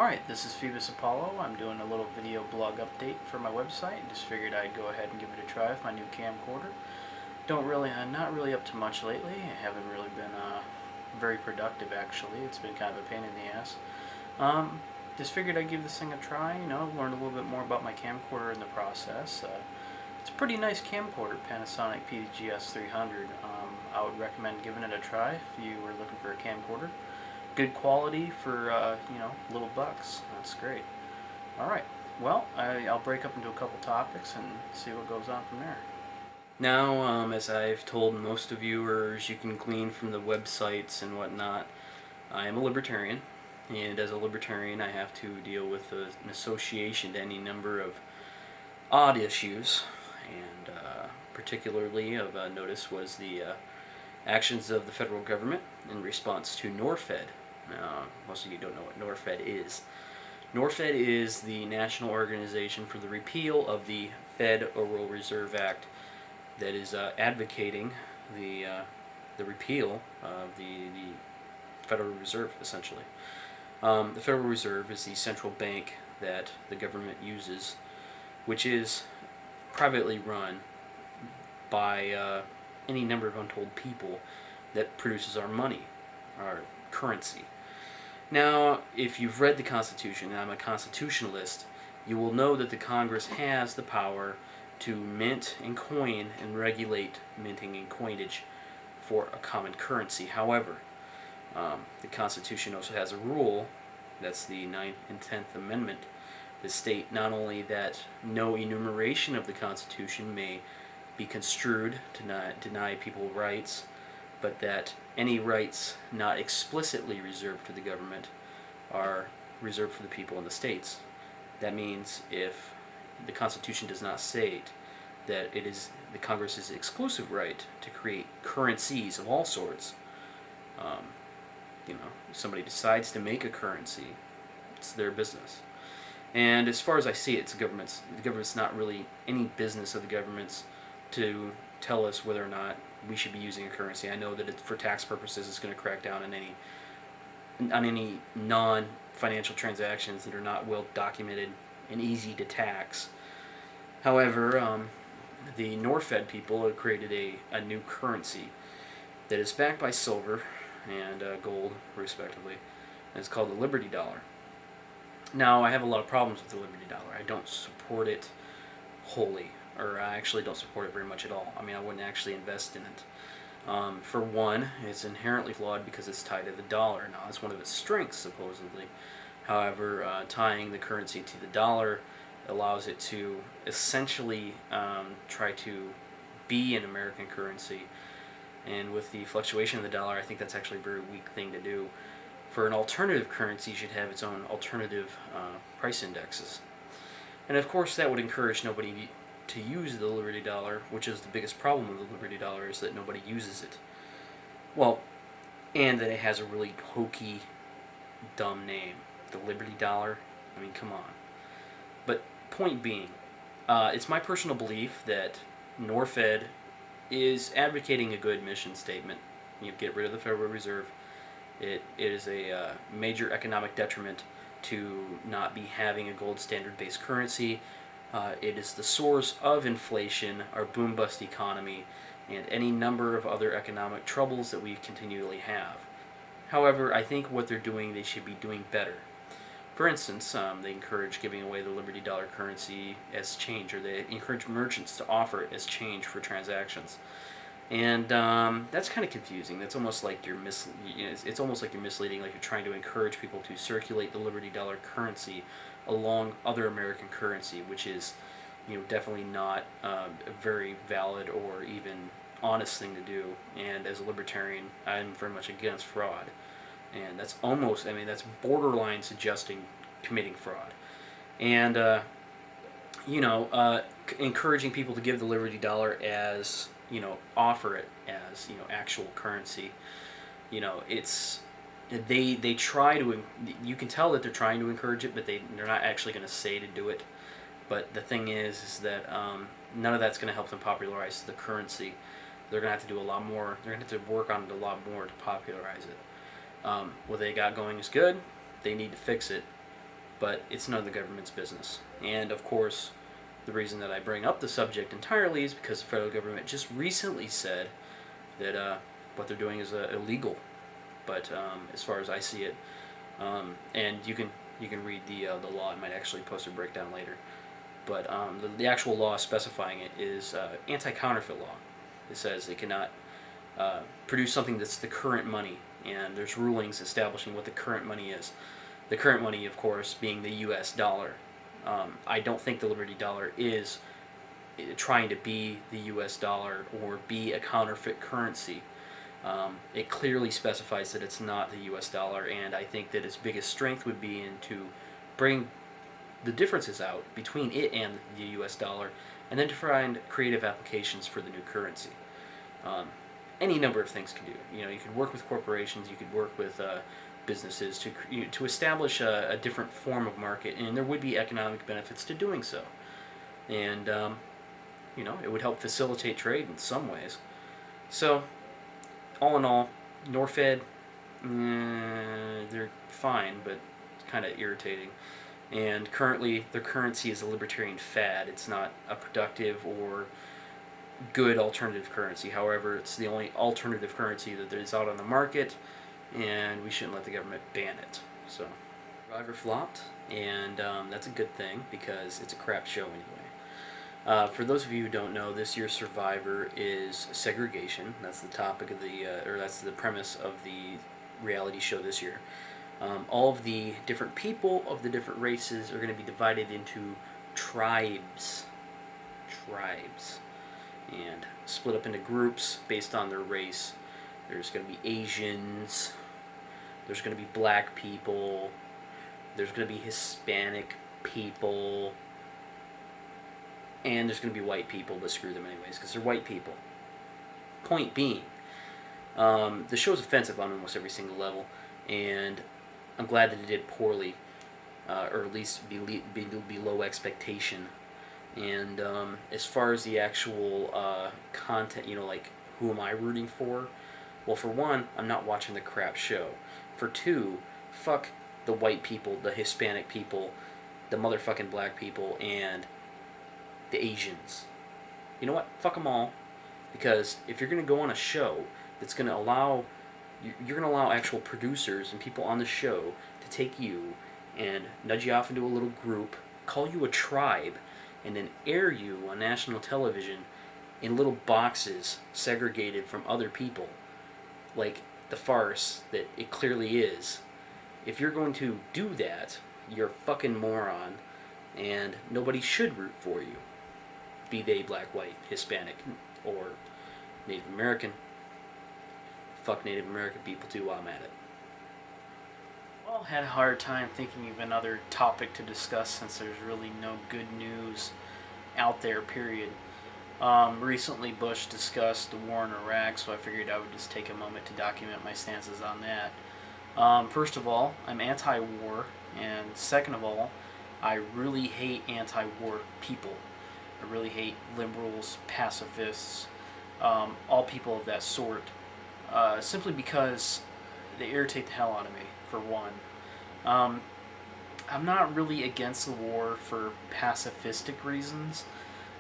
Alright, this is Phoebus Apollo. I'm doing a little video blog update for my website. Just figured I'd go ahead and give it a try with my new camcorder. Not really up to much lately. I haven't really been very productive actually. It's been kind of a pain in the ass. Just figured I'd give this thing a try, learn a little bit more about my camcorder in the process. It's a pretty nice camcorder, Panasonic PGS 300. I would recommend giving it a try if you were looking for a camcorder. Good quality for, little bucks. That's great. Alright, well, I'll break up into a couple topics and see what goes on from there. Now, as I've told most of viewers, you can glean from the websites and whatnot, I am a libertarian, and as a libertarian I have to deal with an association to any number of odd issues, and particularly of notice was the actions of the federal government in response to Norfed. Now, most of you don't know what Norfed is. Norfed is the national organization for the repeal of the Federal Reserve Act that is advocating the repeal of the Federal Reserve, essentially. The Federal Reserve is the central bank that the government uses, which is privately run by any number of untold people that produces our money, our currency. Now, if you've read the Constitution, and I'm a constitutionalist, you will know that the Congress has the power to mint and coin and regulate minting and coinage for a common currency. However, the Constitution also has a rule, that's the 9th and 10th Amendment, that state not only that no enumeration of the Constitution may be construed to not deny people rights, but that any rights not explicitly reserved to the government are reserved for the people in the states. That means if the Constitution does not state that it is the Congress's exclusive right to create currencies of all sorts, if somebody decides to make a currency, it's their business. And as far as I see it, the government's not really any business of the government's to tell us whether or not we should be using a currency. I know that for tax purposes it's going to crack down on any non-financial transactions that are not well documented and easy to tax. However, the Norfed people have created a new currency that is backed by silver and gold, respectively, and it's called the Liberty Dollar. Now, I have a lot of problems with the Liberty Dollar. I don't support it wholly, or I actually don't support it very much at all. I mean, I wouldn't actually invest in it. For one, it's inherently flawed because it's tied to the dollar. Now, that's one of its strengths, supposedly. However, tying the currency to the dollar allows it to essentially try to be an American currency. And with the fluctuation of the dollar, I think that's actually a very weak thing to do. For an alternative currency, it should have its own alternative price indexes. And of course, that would encourage nobody to use the Liberty Dollar, which is the biggest problem with the Liberty Dollar, is that nobody uses it. Well, and that it has a really hokey, dumb name. The Liberty Dollar? I mean, come on. But point being, it's my personal belief that Norfed is advocating a good mission statement. Get rid of the Federal Reserve. It is a major economic detriment to not be having a gold standard-based currency. It is the source of inflation, our boom-bust economy, and any number of other economic troubles that we continually have. However, I think what they're doing, they should be doing better. For instance, they encourage giving away the Liberty Dollar currency as change, or they encourage merchants to offer it as change for transactions. And that's kind of confusing. That's almost like it's almost like you're misleading, like you're trying to encourage people to circulate the Liberty Dollar currency along other American currency, which is, definitely not a very valid or even honest thing to do. And as a libertarian, I'm very much against fraud. And that's that's borderline suggesting committing fraud. And, encouraging people to give the Liberty Dollar as, offer it as, actual currency. They try to, you can tell that they're trying to encourage it, but they're not actually going to say to do it. But the thing is that none of that's going to help them popularize the currency. They're going to have to do a lot more. They're going to have to work on it a lot more to popularize it. What they got going is good. They need to fix it. but it's none of the government's business. And of course, the reason that I bring up the subject entirely is because the federal government just recently said that what they're doing is illegal. But as far as I see it, and you can read the law. I might actually post a breakdown later. But the actual law specifying it is anti-counterfeit law. It says they cannot produce something that's the current money, and there's rulings establishing what the current money is. The current money, of course, being the U.S. dollar. I don't think the Liberty Dollar is trying to be the U.S. dollar or be a counterfeit currency. It clearly specifies that it's not the U.S. dollar, and I think that its biggest strength would be to bring the differences out between it and the U.S. dollar, and then to find creative applications for the new currency. Any number of things can do. You could work with corporations, you could work with businesses to establish a different form of market, and there would be economic benefits to doing so. And it would help facilitate trade in some ways. So, all in all, Norfed, they're fine, but kind of irritating. And currently, their currency is a libertarian fad. It's not a productive or good alternative currency. However, it's the only alternative currency that is out on the market, and we shouldn't let the government ban it. So, Survivor flopped, and that's a good thing because it's a crap show anyway. For those of you who don't know, this year's Survivor is segregation. That's the topic of that's the premise of the reality show this year. All of the different people of the different races are going to be divided into tribes, and split up into groups based on their race. There's going to be Asians, there's going to be black people, there's going to be Hispanic people, and there's going to be white people, but screw them anyways, because they're white people. Point being, the show's offensive on almost every single level, and I'm glad that it did poorly, or at least below expectation. And as far as the actual content, like, who am I rooting for? Well, for one, I'm not watching the crap show. For two, fuck the white people, the Hispanic people, the motherfucking black people, and the Asians. You know what? Fuck them all. Because if you're going to go on a show that's going to allow, you're going to allow actual producers and people on the show to take you and nudge you off into a little group, call you a tribe, and then air you on national television in little boxes segregated from other people, like the farce that it clearly is. If you're going to do that, you're a fucking moron, and nobody should root for you, be they black, white, Hispanic, or Native American. Fuck Native American people too while I'm at it. Well, had a hard time thinking of another topic to discuss since there's really no good news out there, period. Recently Bush discussed the war in Iraq, so I figured I would just take a moment to document my stances on that. First of all, I'm anti-war, and second of all, I really hate anti-war people. I really hate liberals, pacifists, all people of that sort, simply because they irritate the hell out of me, for one. I'm not really against the war for pacifistic reasons.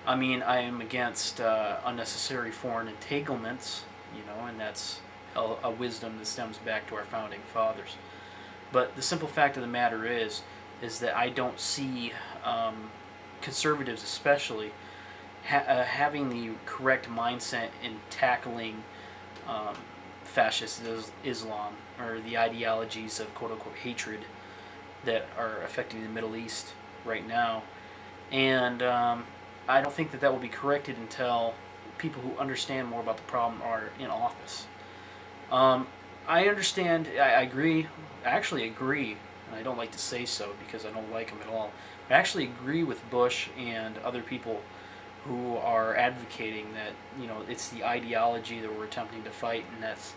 I mean, I am against unnecessary foreign entanglements, and that's a wisdom that stems back to our founding fathers. But the simple fact of the matter is that I don't see conservatives especially having the correct mindset in tackling fascist Islam, or the ideologies of quote-unquote hatred that are affecting the Middle East right now. And I don't think that will be corrected until people who understand more about the problem are in office. I understand, I agree, I actually agree, and I don't like to say so because I don't like him at all. I actually agree with Bush and other people who are advocating that, it's the ideology that we're attempting to fight, and that's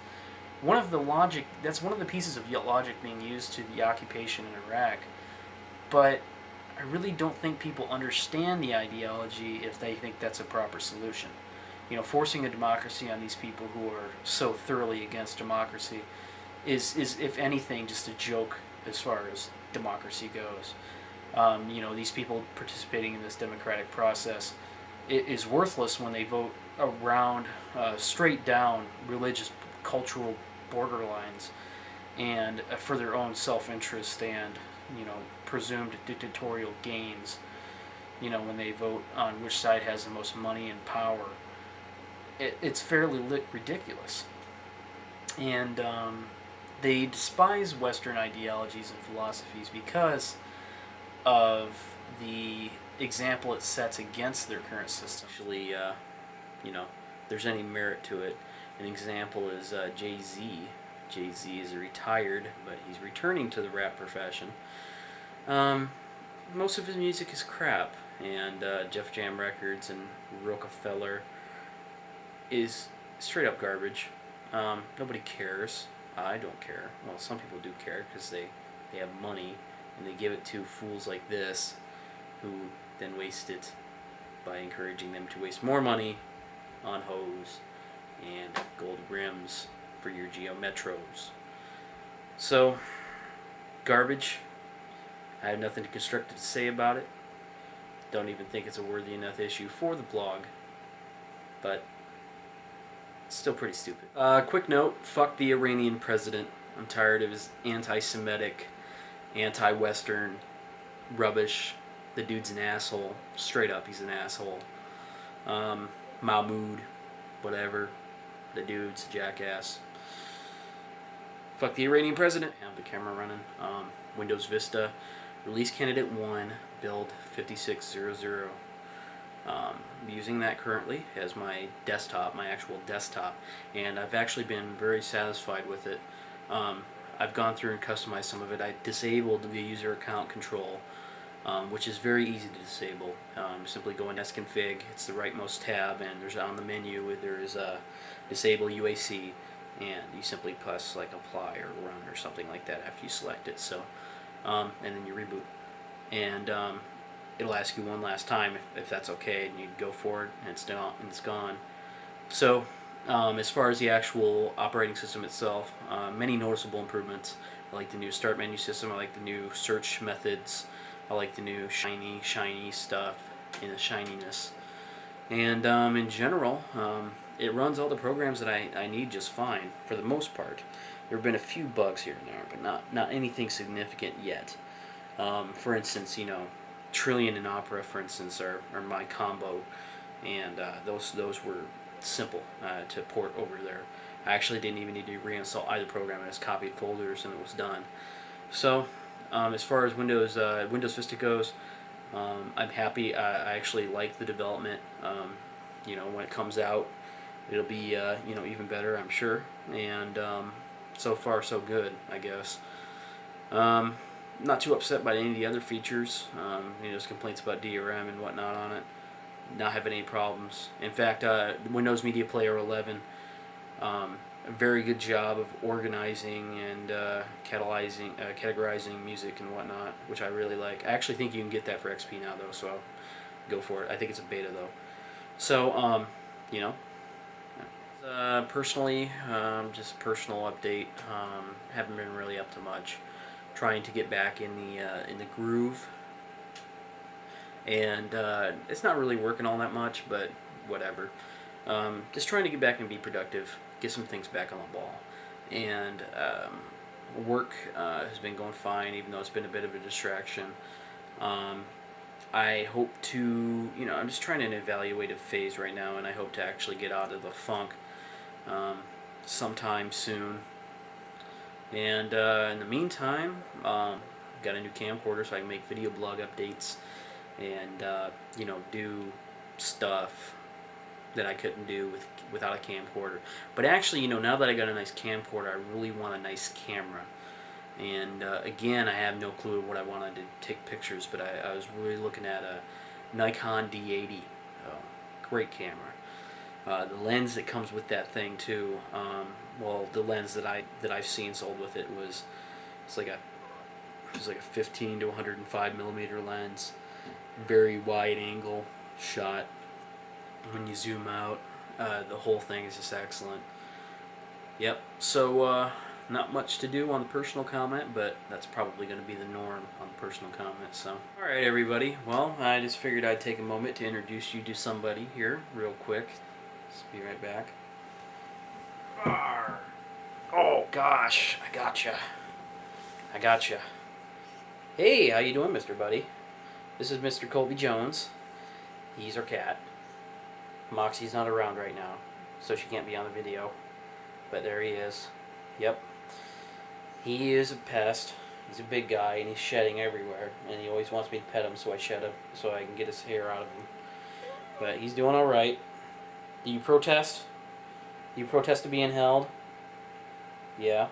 one of the pieces of logic being used to the occupation in Iraq. But I really don't think people understand the ideology if they think that's a proper solution. Forcing a democracy on these people who are so thoroughly against democracy is if anything, just a joke as far as democracy goes. These people participating in this democratic process is worthless when they vote around straight down religious, cultural borderlines, and for their own self-interest and presumed dictatorial gains. When they vote on which side has the most money and power, it's fairly ridiculous. And they despise Western ideologies and philosophies because of the example it sets against their current system. Actually, there's any merit to it. An example is Jay-Z. Jay-Z is retired, but he's returning to the rap profession. Most of his music is crap, and Def Jam Records and Rockefeller is straight up garbage. Nobody cares. I don't care. Well, some people do care because they have money and they give it to fools like this who then waste it by encouraging them to waste more money on hose and gold rims for your Geo Metros. So, garbage. I have nothing constructive to say about it. Don't even think it's a worthy enough issue for the blog. But it's still pretty stupid. Quick note, fuck the Iranian president. I'm tired of his anti-Semitic, anti-Western rubbish. The dude's an asshole. Straight up, he's an asshole. Mahmoud, whatever. The dude's a jackass. Fuck the Iranian president. I have the camera running. Windows Vista. Release candidate 1, build 5600. I'm using that currently as my desktop, my actual desktop, and I've actually been very satisfied with it. I've gone through and customized some of it. I disabled the user account control, which is very easy to disable. Simply go in sconfig, it's the rightmost tab, and there's on the menu there is a disable UAC, and you simply press like apply or run or something like that after you select it. So, and then you reboot, and it'll ask you one last time if that's okay, and you go for it, and it's done, and it's gone. So, as far as the actual operating system itself, many noticeable improvements. I like the new start menu system. I like the new search methods. I like the new shiny stuff and the shininess. And in general, it runs all the programs that I need just fine for the most part. There have been a few bugs here and there, but not anything significant yet. For instance, Trillion and Opera, for instance, are my combo, and those were simple to port over there. I actually didn't even need to reinstall either program. I just copied folders and it was done. So, as far as Windows Vista goes, I'm happy. I actually like the development. When it comes out, it'll be even better, I'm sure. And so far, so good, I guess. Not too upset by any of the other features. There's complaints about DRM and whatnot on it. Not having any problems. In fact, Windows Media Player 11, a very good job of organizing and categorizing music and whatnot, which I really like. I actually think you can get that for XP now, though, so I'll go for it. I think it's a beta, though. So, personally, just personal update. Haven't been really up to much. Trying to get back in the groove, and it's not really working all that much, but whatever. Just trying to get back and be productive, get some things back on the ball, and work has been going fine, even though it's been a bit of a distraction. I hope to, I'm just trying an evaluative phase right now, and I hope to actually get out of the funk sometime soon. And in the meantime, got a new camcorder so I can make video blog updates and do stuff that I couldn't do without a camcorder. But actually, now that I got a nice camcorder, I really want a nice camera. And again, I have no clue what I wanted to take pictures, but I was really looking at a Nikon D80. Great camera. The lens that comes with that thing too. The lens that I've seen sold with it was like a 15 to 105 millimeter lens, very wide angle shot. When you zoom out, the whole thing is just excellent. Yep. So not much to do on the personal comment, but that's probably going to be the norm on the personal comment. So, all right, everybody. Well, I just figured I'd take a moment to introduce you to somebody here, real quick. Just be right back. Arr. Oh gosh, I gotcha. Hey, how you doing, Mr. Buddy? This is Mr. Colby Jones. He's our cat. Moxie's not around right now, so she can't be on the video. But there he is. Yep. He is a pest. He's a big guy, and he's shedding everywhere. And he always wants me to pet him, so I shed him, so I can get his hair out of him. But he's doing all right. Do you protest? Do you protest to being held? Yeah?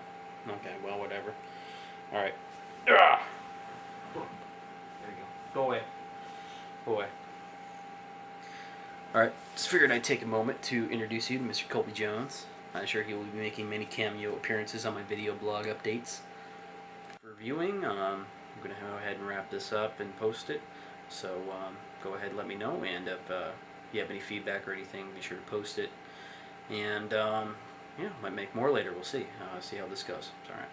Okay, well, whatever. All right. There you go. Go away. Go away. Alright, just figured I'd take a moment to introduce you to Mr. Colby Jones. I'm sure he will be making many cameo appearances on my video blog updates. For viewing, I'm going to go ahead and wrap this up and post it. So go ahead and let me know, and if you have any feedback or anything, be sure to post it. And yeah, might make more later, we'll see. See how this goes. It's alright.